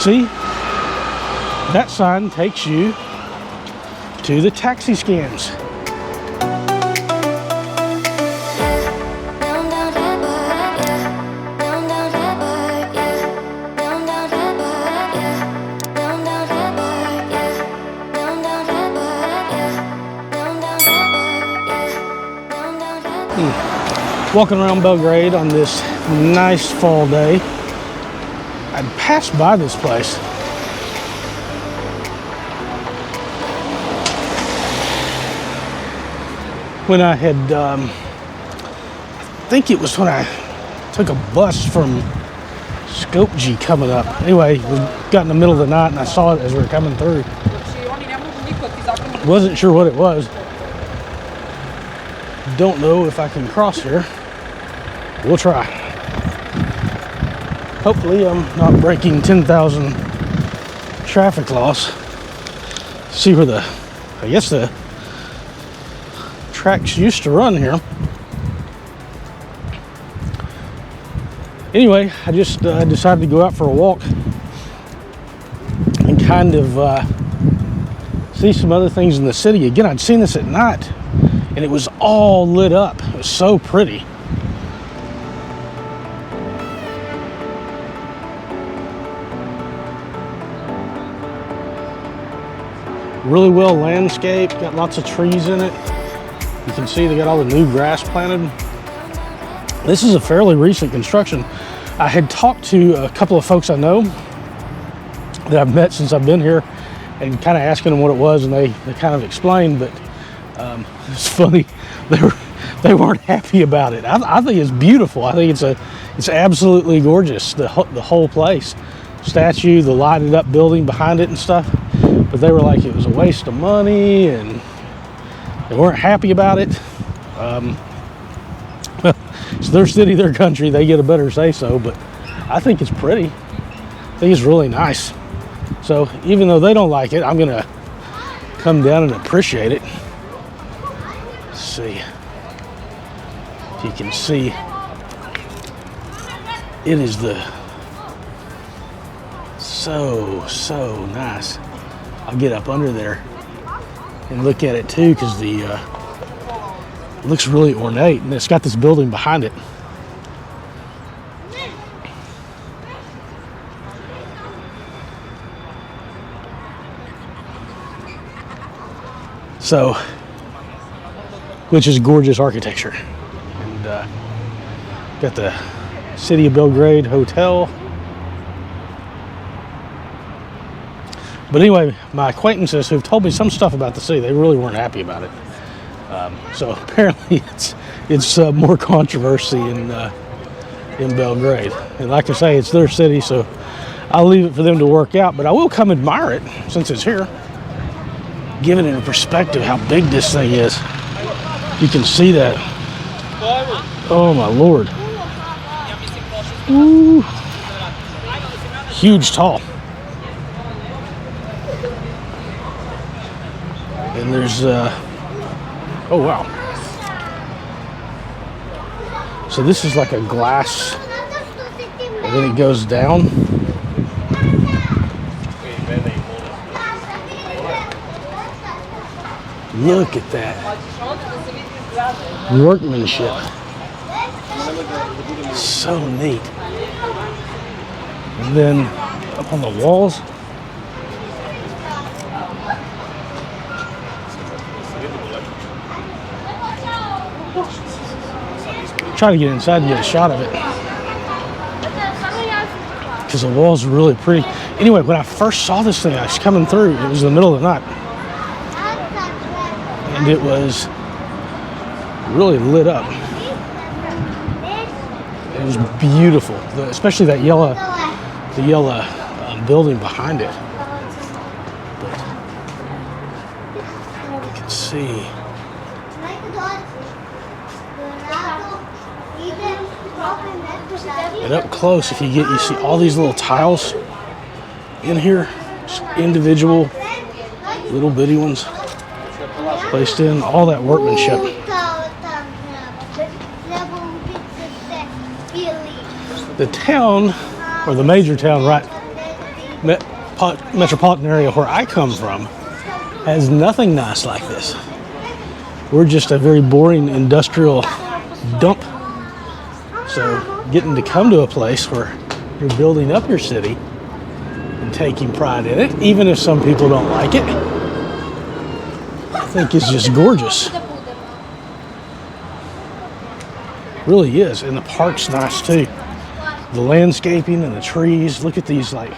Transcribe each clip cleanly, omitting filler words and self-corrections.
See, that sign takes you to the taxi scams. Walking around Belgrade on this nice fall day, I'd passed by this place. When I had, I think it was when I took a bus from Skopje coming up. Anyway, we got in the middle of the night and I saw it as we were coming through. Wasn't sure what it was. Don't know if I can cross here. We'll try. Hopefully I'm not breaking 10,000 traffic laws. See where I guess the tracks used to run here. Anyway, I just decided to go out for a walk and kind of see some other things in the city. Again, I'd seen this at night and it was all lit up. It was so pretty. Really well landscaped, got lots of trees in it. You can see they got all the new grass planted. This is a fairly recent construction. I had talked to a couple of folks I know that I've met since I've been here and kind of asking them what it was, and they kind of explained, but it's funny, they weren't happy about it. I think it's beautiful. I think it's absolutely gorgeous, the whole place. Statue, the lighted up building behind it and stuff. But they were like it was a waste of money and they weren't happy about it. It's their city, their country, they get a better say so, but I think it's pretty. I think it's really nice. So even though they don't like it, I'm gonna come down and appreciate it. Let's see if you can see. It is so nice. I'll get up under there and look at it too, because it looks really ornate and it's got this building behind it. So, which is gorgeous architecture. And got the City of Belgrade Hotel. But anyway, my acquaintances who've told me some stuff about the city, they really weren't happy about it. So apparently it's more controversy in Belgrade. And like I say, it's their city, so I'll leave it for them to work out. But I will come admire it since it's here. Give it in perspective how big this thing is. You can see that. Oh my Lord. Ooh. Huge tall. And there's, oh wow. So this is like a glass, and then it goes down. Look at that. Workmanship. So neat. And then up on the walls, try to get inside and get a shot of it because the walls are really pretty. Anyway, when I first saw this thing, I was coming through, it was in the middle of the night and it was really lit up. It was beautiful, especially that yellow building behind it. But you can see. And up close, if you see all these little tiles in here, just individual little bitty ones placed in, all that workmanship. The town, or the major town right metropolitan area where I come from has nothing nice like this. We're just a very boring industrial dump. So getting to come to a place where you're building up your city and taking pride in it, even if some people don't like it, I think is just gorgeous. Really is. And the park's nice too. The landscaping and the trees. Look at these like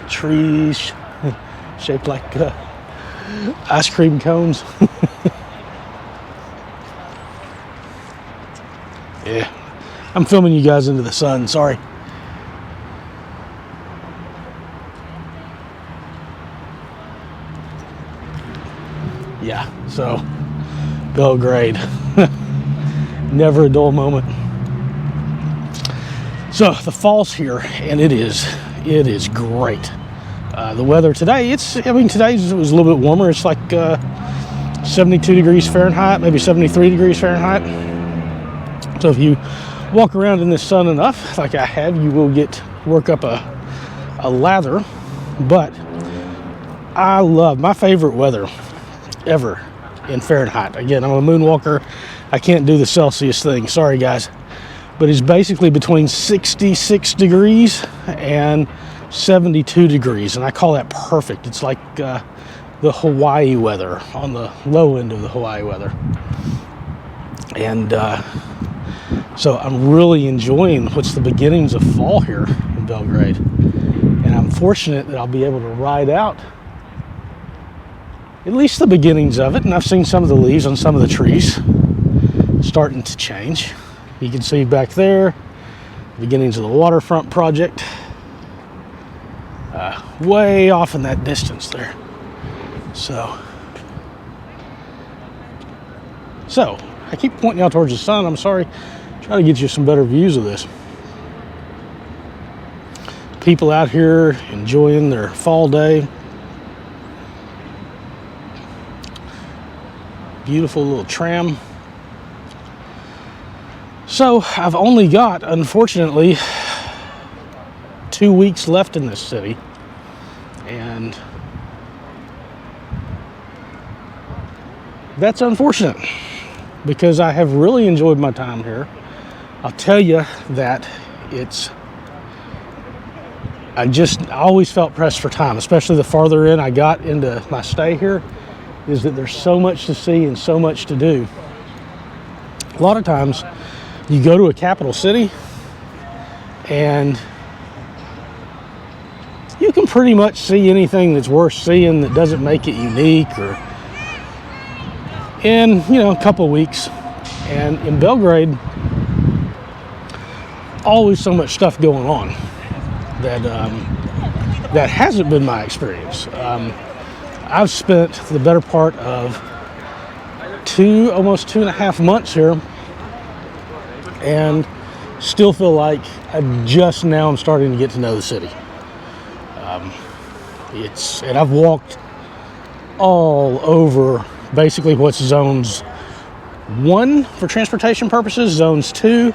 trees shaped like ice cream cones. Yeah, I'm filming you guys into the sun, sorry. Yeah, so Belgrade. Never a dull moment. So the fall's here, and it is great. The weather today, today it was a little bit warmer. It's like 72 degrees Fahrenheit, maybe 73 degrees Fahrenheit. So if you walk around in the sun enough, like I have, you will work up a lather. But I love my favorite weather ever in Fahrenheit. Again, I'm a moonwalker. I can't do the Celsius thing. Sorry, guys. But it's basically between 66 degrees and 72 degrees, and I call that perfect. It's like the Hawaii weather, on the low end of the Hawaii weather. And so I'm really enjoying what's the beginnings of fall here in Belgrade. And I'm fortunate that I'll be able to ride out at least the beginnings of it. And I've seen some of the leaves on some of the trees starting to change. You can see back there, beginnings of the waterfront project. Way off in that distance there. So I keep pointing out towards the sun. I'm sorry. Try to get you some better views of this. People out here enjoying their fall day. Beautiful little tram. So I've only got, unfortunately, 2 weeks left in this city. And that's unfortunate because I have really enjoyed my time here. I'll tell you that I always felt pressed for time, especially the farther in I got into my stay here, is that there's so much to see and so much to do. A lot of times you go to a capital city and you can pretty much see anything that's worth seeing that doesn't make it unique or in, a couple of weeks. And in Belgrade, always so much stuff going on that hasn't been my experience. I've spent the better part of almost 2.5 months here, and still feel like just now I'm starting to get to know the city. And I've walked all over basically what's zones 1 for transportation purposes, zones 2,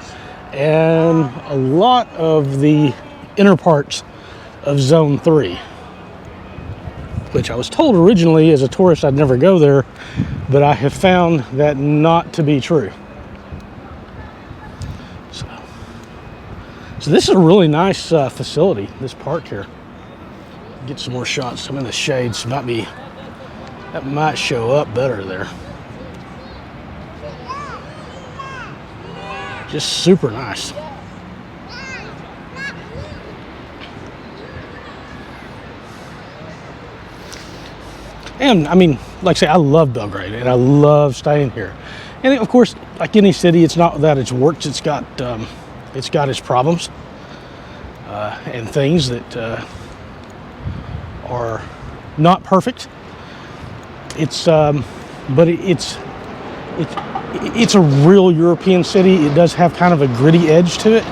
and a lot of the inner parts of zone 3, which I was told originally as a tourist I'd never go there, but I have found that not to be true. So this is a really nice facility, this park here. Get some more shots. I'm in the shade, so that might show up better there. Just super nice. And I mean, like I say, I love Belgrade and I love staying here. And of course, like any city, it's not that it's warts. It's got its problems and things that are not perfect. But it's a real European city. It does have kind of a gritty edge to it.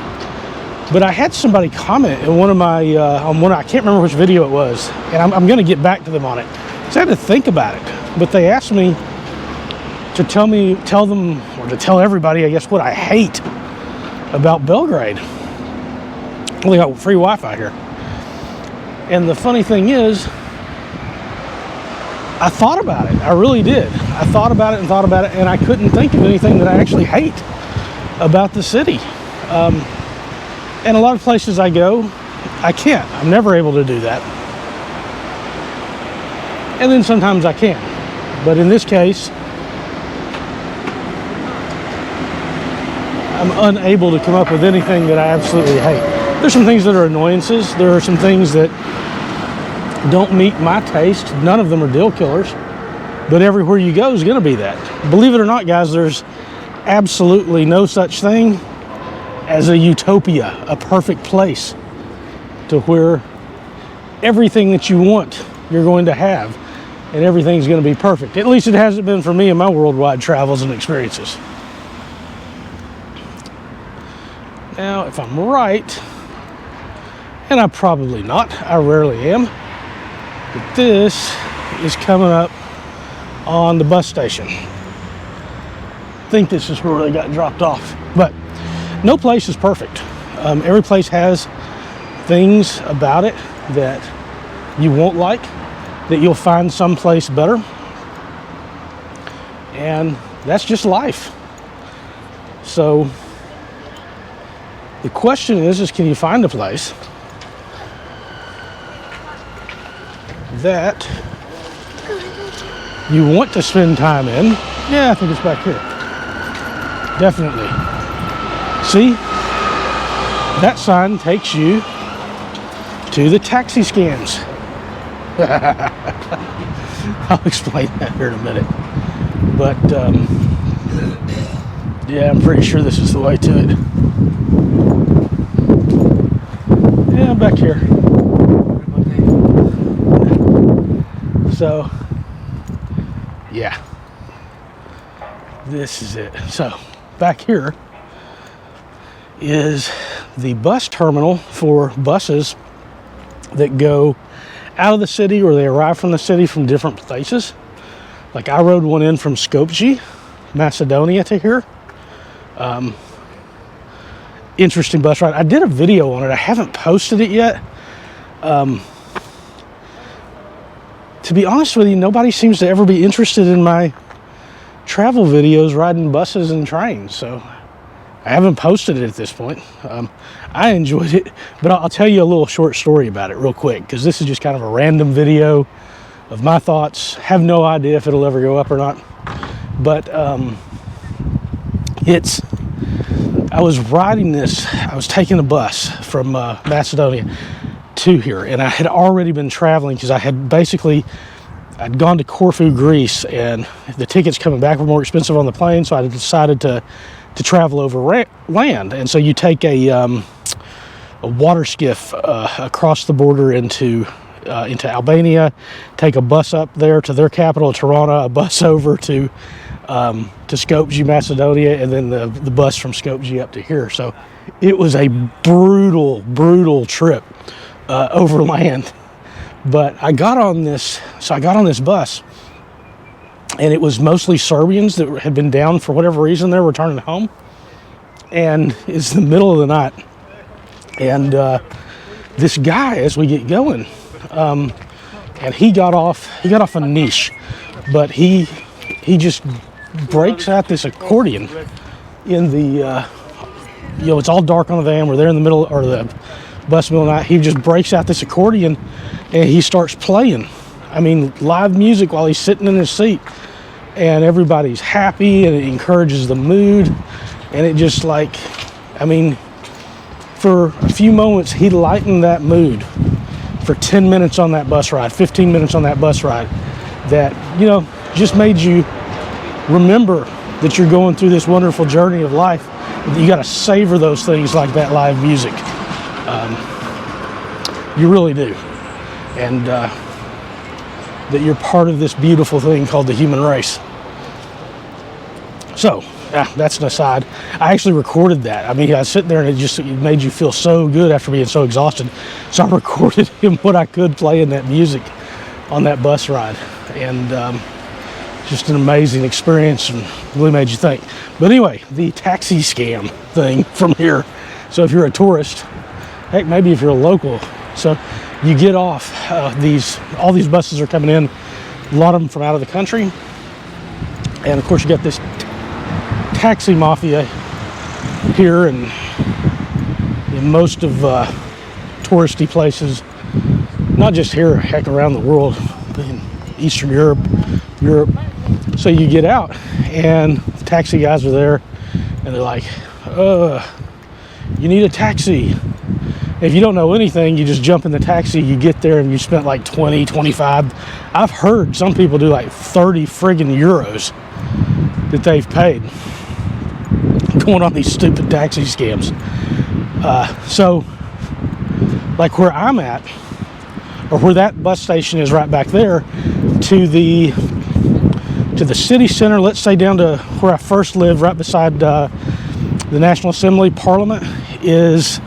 But I had somebody comment in one of my I can't remember which video it was, and I'm going to get back to them on it. So I had to think about it. But they asked me to tell everybody, I guess, what I hate about Belgrade. Well, they got free Wi-Fi here. And the funny thing is, I thought about it. I really did. I thought about it and thought about it, and I couldn't think of anything that I actually hate about the city. And a lot of places I go, I can't. I'm never able to do that. And then sometimes I can. But in this case, I'm unable to come up with anything that I absolutely hate. There's some things that are annoyances. There are some things that don't meet my taste. None of them are deal killers. But everywhere you go is going to be that. Believe it or not, guys, there's absolutely no such thing as a utopia, a perfect place to where everything that you want you're going to have, and everything's going to be perfect. At least it hasn't been for me in my worldwide travels and experiences. Now, if I'm right, and I'm probably not, I rarely am, but this is coming up on the bus station. I think this is where they got dropped off, but no place is perfect. Every place has things about it that you won't like, that you'll find someplace better, and that's just life. So the question is can you find a place that you want to spend time in? Yeah, I think it's back here. Definitely. See, that sign takes you to the taxi scams. I'll explain that here in a minute. But yeah, I'm pretty sure this is the way to it. Yeah, back here. So, yeah, this is it. So, back here is the bus terminal for buses that go out of the city, or they arrive from the city from different places. Like I rode one in from Skopje, Macedonia to here. Interesting bus ride. I did a video on it. I haven't posted it yet. To be honest with you, nobody seems to ever be interested in my travel videos riding buses and trains, so I haven't posted it at this point. I enjoyed it, but I'll tell you a little short story about it real quick, because this is just kind of a random video of my thoughts. Have no idea if it'll ever go up or not, but I was riding this, I was taking a bus from Macedonia to here, and I had already been traveling because I'd gone to Corfu, Greece, and the tickets coming back were more expensive on the plane, so I decided to travel over land. And so you take a water skiff across the border into Albania, take a bus up there to their capital, Tirana, a bus over to Skopje, Macedonia, and then the bus from Skopje up to here. So it was a brutal trip over land. But I got on this bus, and it was mostly Serbians that had been down for whatever reason. They're returning home, and it's the middle of the night, and this guy, as we get going, and he got off a niche, but he just breaks out this accordion in the it's all dark on the van. We're there in the middle, or the bus middle of the night. He just breaks out this accordion and he starts playing. I mean, live music while he's sitting in his seat, and everybody's happy, and it encourages the mood. And it just for a few moments, he lightened that mood for 10 minutes on that bus ride, 15 minutes on that bus ride, that, just made you remember that you're going through this wonderful journey of life. You got to savor those things like that live music. You really do. And that you're part of this beautiful thing called the human race. So, that's an aside. I actually recorded that. I mean, I was sitting there, and it made you feel so good after being so exhausted. So I recorded him what I could playing that music on that bus ride. And just an amazing experience, and really made you think. But anyway, the taxi scam thing from here. So if you're a tourist, heck, maybe if you're a local, So you get off, all these buses are coming in, a lot of them from out of the country. And of course you got this taxi mafia here and in most of touristy places, not just here, heck, around the world, but in Eastern Europe. So you get out and the taxi guys are there and they're like, you need a taxi. If you don't know anything, you just jump in the taxi, you get there and you spent like 20, 25. I've heard some people do like 30 friggin' euros that they've paid going on these stupid taxi scams. So like where I'm at, or where that bus station is right back there, to the city center, let's say down to where I first lived, right beside the National Assembly Parliament, is,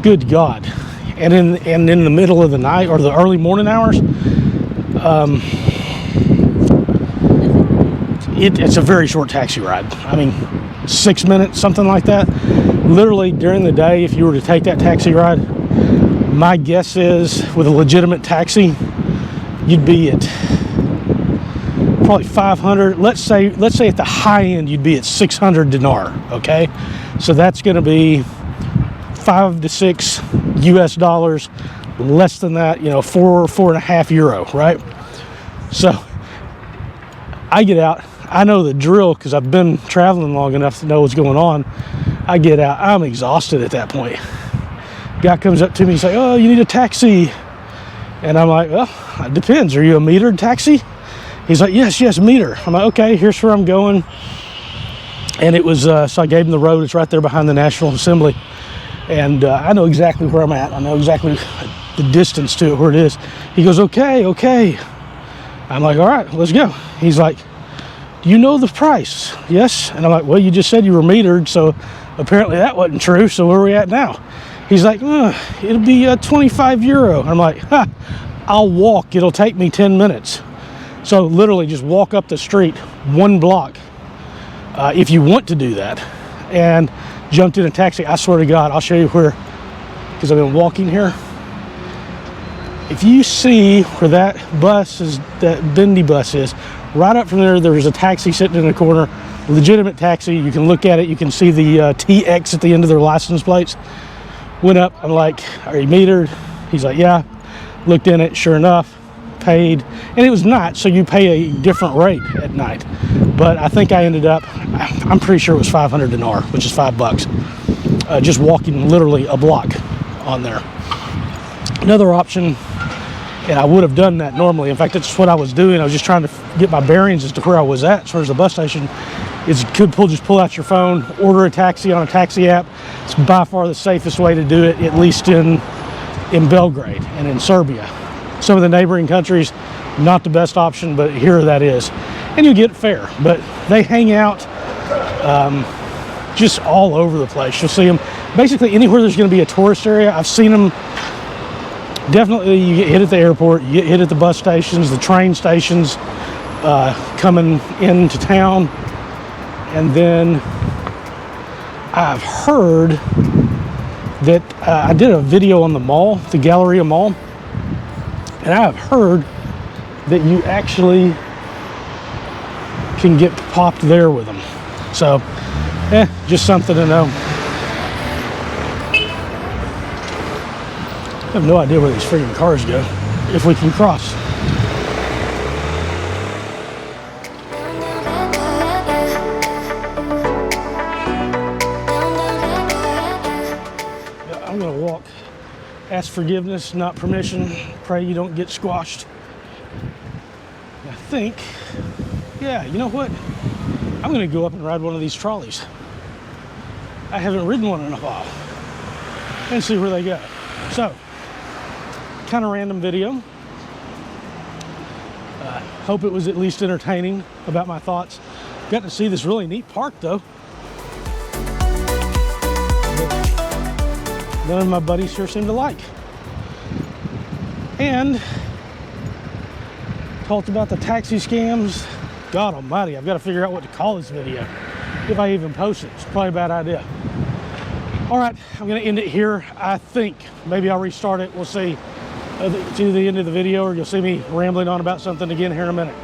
good God. And in the middle of the night or the early morning hours, it's a very short taxi ride. I mean, 6 minutes, something like that. Literally during the day, if you were to take that taxi ride, my guess is with a legitimate taxi, you'd be at probably 500. Let's say at the high end, you'd be at 600 dinar. Okay, so that's going to be 5 to 6 US dollars. Less than that, 4.5 euro, right? So I get out. I know the drill because I've been traveling long enough to know what's going on. I get out. I'm exhausted at that point. Guy comes up to me and says, "Oh, you need a taxi." And I'm like, "Well, it depends. Are you a metered taxi?" He's like, yes, meter. I'm like, okay, here's where I'm going. And it was, so I gave him the road. It's right there behind the National Assembly. And I know exactly where I'm at. I know exactly the distance to it, where it is. He goes, okay. I'm like, all right, let's go. He's like, do you know the price? Yes. And I'm like, well, you just said you were metered, so apparently that wasn't true. So where are we at now? He's like, it'll be 25 euro. I'm like, I'll walk. It'll take me 10 minutes. So literally just walk up the street 1 block if you want to do that. And jumped in a taxi. I swear to God, I'll show you where, because I've been walking here. If you see where that bus is, that bendy bus is, right up from there, there's a taxi sitting in the corner, legitimate taxi. You can look at it. You can see the TX at the end of their license plates. Went up. I'm like, are you metered? He's like, yeah. Looked in it. Sure enough, paid. And it was not, so you pay a different rate at night. But I think I ended up, I'm pretty sure it was 500 dinar, which is $5. Just walking literally a block on there. Another option, and I would have done that normally. In fact, that's what I was doing. I was just trying to get my bearings as to where I was at as far as the bus station. Is just pull out your phone, order a taxi on a taxi app. It's by far the safest way to do it, at least in Belgrade and in Serbia. Some of the neighboring countries, not the best option, but here that is. And you get fare, but they hang out just all over the place. You'll see them basically anywhere there's going to be a tourist area. I've seen them. Definitely, you get hit at the airport, you get hit at the bus stations, the train stations, coming into town. And then I've heard that I did a video on the mall, the Galleria Mall, and I've heard that you actually can get popped there with them. So, just something to know. I have no idea where these freaking cars go, if we can cross. I'm gonna walk, ask forgiveness, not permission, pray you don't get squashed. I think, yeah, you know what? I'm gonna go up and ride one of these trolleys. I haven't ridden one in a while. And see where they go. So, kind of random video. Hope it was at least entertaining about my thoughts. Got to see this really neat park though. None of my buddies here seem to like. And talked about the taxi scams. God almighty, I've got to figure out what to call this video. If I even post it, it's probably a bad idea. All right, I'm gonna end it here. I think maybe I'll restart it. We'll see. It's either the end of the video or you'll see me rambling on about something again here in a minute.